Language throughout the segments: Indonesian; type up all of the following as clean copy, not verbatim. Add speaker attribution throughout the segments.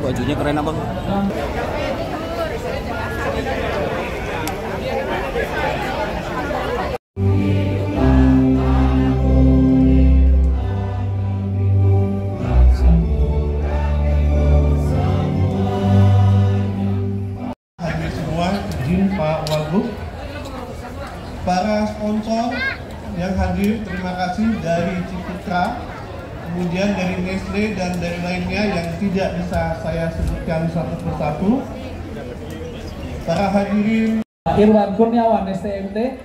Speaker 1: Bajunya keren abang.
Speaker 2: Hadir semua, izin Pak Wagub. Para sponsor yang hadir, terima kasih dari Ciputra, kemudian dari Nestle dan dari lainnya yang tidak bisa saya sebutkan satu persatu. Para hadirin
Speaker 3: Irwan Kurniawan STMT,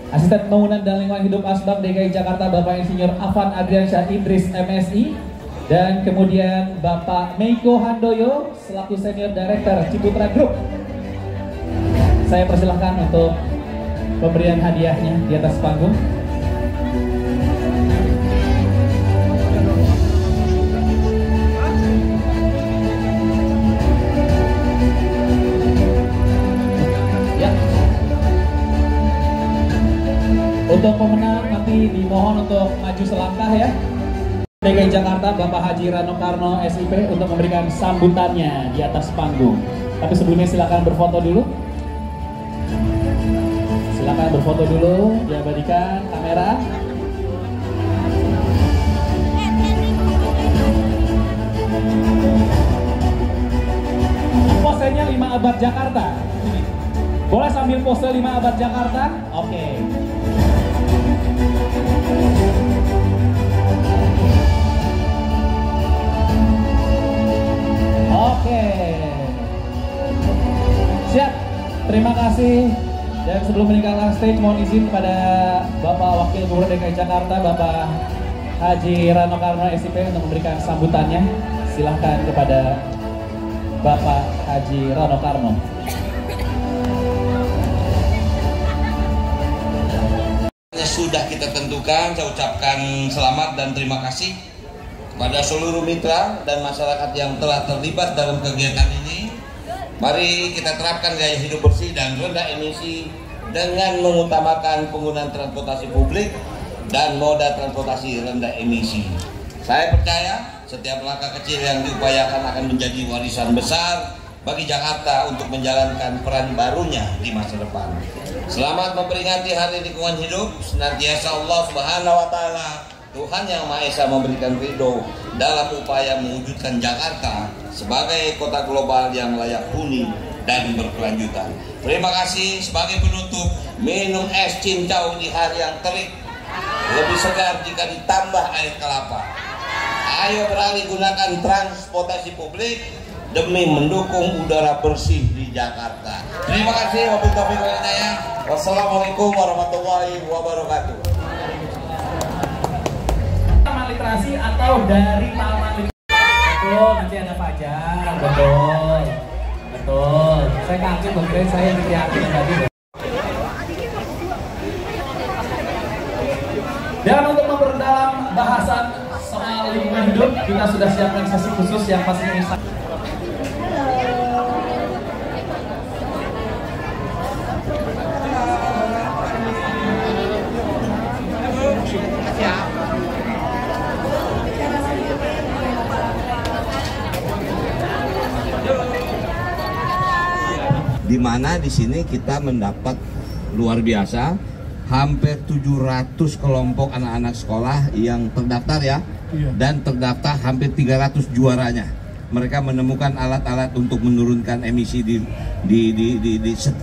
Speaker 3: Asisten Pembangunan dan Lingkungan Hidup Asbab DKI Jakarta, Bapak Insinyur Afan Adriansyah Idris MSI, dan kemudian Bapak Meiko Handoyo selaku Senior Director Ciputra Group. Saya persilahkan untuk pemberian hadiahnya di atas panggung. Untuk pemenang nanti dimohon untuk maju selangkah ya. DKI Jakarta Bapak Haji Rano Karno SIP untuk memberikan sambutannya di atas panggung. Tapi sebelumnya silakan berfoto dulu. Silakan berfoto dulu, diabadikan kamera. Posenya 5 abad Jakarta. Boleh sambil pose 5 abad Jakarta? Oke. Oke. Siap. Terima kasih. Dan sebelum meninggalkan stage, mohon izin kepada Bapak Wakil Gubernur DKI Jakarta, Bapak Haji Rano Karno SIP untuk memberikan sambutannya. Silahkan kepada Bapak Haji Rano Karno.
Speaker 4: Sudah kita tentukan, saya ucapkan selamat dan terima kasih kepada seluruh mitra dan masyarakat yang telah terlibat dalam kegiatan ini. Mari kita terapkan gaya hidup bersih dan rendah emisi dengan mengutamakan penggunaan transportasi publik dan moda transportasi rendah emisi. Saya percaya setiap langkah kecil yang diupayakan akan menjadi warisan besar bagi Jakarta untuk menjalankan peran barunya di masa depan. Selamat memperingati Hari Lingkungan Hidup. Senantiasa Allah Subhanahu wa Ta'ala, Tuhan Yang Maha Esa, memberikan ridho dalam upaya mewujudkan Jakarta sebagai kota global yang layak huni dan berkelanjutan. Terima kasih. Sebagai penutup, minum es cincau di hari yang terik lebih segar jika ditambah air kelapa. Ayo beralih gunakan transportasi publik demi mendukung udara bersih di Jakarta. Terima kasih. Wassalamualaikum warahmatullahi wabarakatuh.
Speaker 3: Taman literasi atau dari taman literasi? Betul, nanti ada pajak. Betul, betul. Saya kaget, mungkin saya diyakin tadi. Dan untuk memperdalam bahasan soal lingkungan hidup, kita sudah siapkan sesi khusus yang pastinya bisa.
Speaker 4: Di mana di sini kita mendapat luar biasa hampir 700 kelompok anak-anak sekolah yang terdaftar ya, dan terdaftar hampir 300 juaranya. Mereka menemukan alat-alat untuk menurunkan emisi di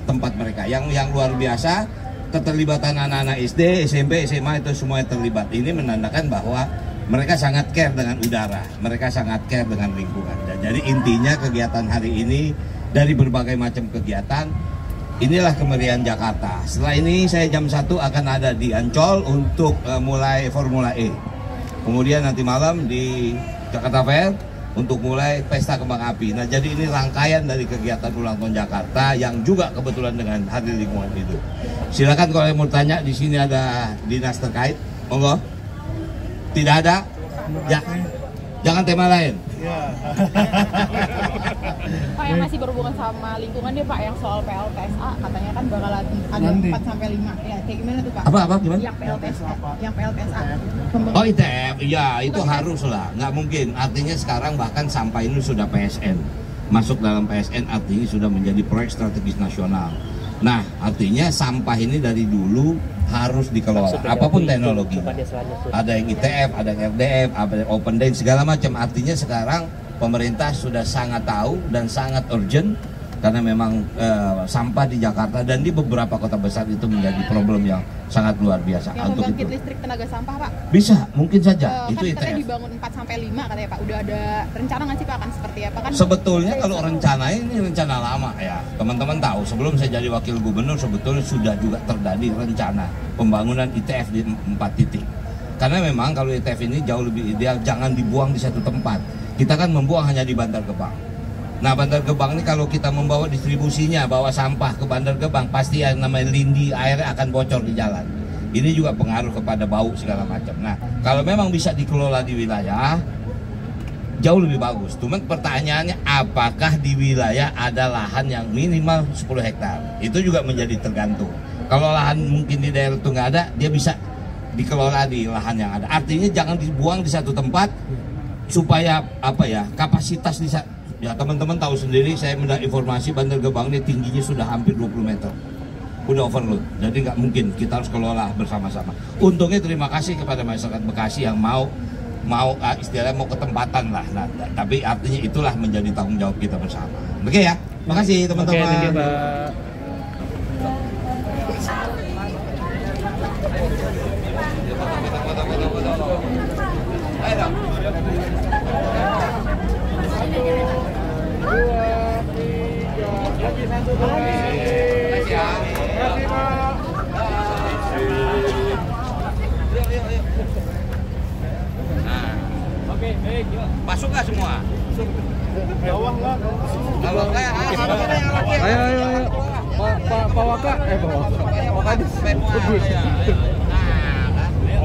Speaker 4: tempat mereka. Yang luar biasa, keterlibatan anak-anak SD, SMP, SMA itu semuanya terlibat. Ini menandakan bahwa mereka sangat care dengan udara, mereka sangat care dengan lingkungan. Dan jadi intinya kegiatan hari ini dari berbagai macam kegiatan, inilah kemeriahan Jakarta. Setelah ini saya jam 1 akan ada di Ancol untuk mulai Formula E. Kemudian nanti malam di Jakarta Fair untuk mulai pesta kembang api. Nah, jadi ini rangkaian dari kegiatan ulang tahun Jakarta yang juga kebetulan dengan Hari Lingkungan Hidup. Silakan kalau mau tanya, di sini ada dinas terkait. Monggo. Tidak ada? Ya. Jangan tema lain.
Speaker 1: Pak, yang masih berhubungan sama lingkungan deh Pak, yang soal PLTSA katanya kan bakalan ada 4-5 ya, kayak gimana tuh Pak?
Speaker 4: Apa gimana?
Speaker 1: Yang PLTSA.
Speaker 4: Oh ITF, ya itu harus lah, nggak mungkin. Artinya sekarang bahkan sampah ini sudah PSN, masuk dalam PSN artinya sudah menjadi proyek strategis nasional. Nah artinya sampah ini dari dulu harus dikelola, apapun teknologi. Ada yang ITF, ada yang RDF, ada yang open drain, segala macam. Artinya sekarang pemerintah sudah sangat tahu dan sangat urgent karena memang sampah di Jakarta dan di beberapa kota besar itu menjadi problem yang sangat luar biasa.
Speaker 1: Yang
Speaker 4: untuk
Speaker 1: membangkit
Speaker 4: itu
Speaker 1: listrik tenaga sampah Pak?
Speaker 4: bisa, mungkin saja.
Speaker 1: Itu
Speaker 4: itu
Speaker 1: katanya
Speaker 4: ITF.
Speaker 1: dibangun 4-5 katanya Pak. Udah ada rencana nggak sih Pak akan seperti apa kan?
Speaker 4: Sebetulnya kalau rencana ini rencana lama ya. Teman-teman tahu sebelum saya jadi wakil gubernur sebetulnya sudah juga terjadi rencana pembangunan ITF di 4 titik. Karena memang kalau ITF ini jauh lebih ideal, jangan dibuang di satu tempat. Kita kan membuang hanya di Bantar Gebang. Nah Bantar Gebang ini kalau kita membawa distribusinya, bawa sampah ke Bantar Gebang, pasti yang namanya lindi, airnya akan bocor di jalan. Ini juga pengaruh kepada bau segala macam. Nah kalau memang bisa dikelola di wilayah, jauh lebih bagus. Cuman pertanyaannya apakah di wilayah ada lahan yang minimal 10 hektar? Itu juga menjadi tergantung. Kalau lahan mungkin di daerah itu nggak ada, dia bisa dikelola di lahan yang ada. Artinya jangan dibuang di satu tempat supaya apa ya, kapasitas di ya teman-teman tahu sendiri, saya mendapat informasi Bantar Gebang ini tingginya sudah hampir 20 meter. Udah overload, jadi nggak mungkin, kita harus kelola bersama-sama. Untungnya terima kasih kepada masyarakat Bekasi yang mau istilahnya mau ketempatan lah. Nah, tapi artinya itulah menjadi tanggung jawab kita bersama. Oke ya, makasih teman-teman.
Speaker 3: Oke, thank you, Pak.
Speaker 4: Oke, baik. Masuk nggak semua?
Speaker 5: Bawah nggak?
Speaker 4: Kalau nggak,
Speaker 5: Ayo. Pak Waka.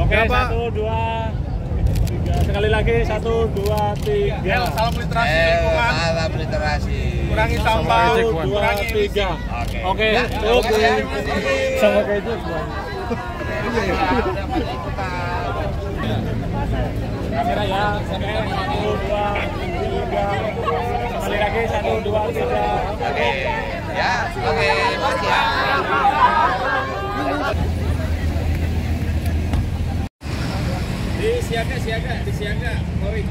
Speaker 6: Oke, 1, 2, 3. Sekali lagi 1, 2, 3.
Speaker 5: Salam literasi lingkungan.
Speaker 4: salam literasi.
Speaker 5: Kurangi sampah.
Speaker 6: 1, 2, 3. Oke, cukup. Sama kayak itu. Kamera ya, 1, 2, 3. Sekali lagi 1, 2, 3.
Speaker 4: Oke, ya, oke, makasih ya.
Speaker 6: Di siaga, Kori.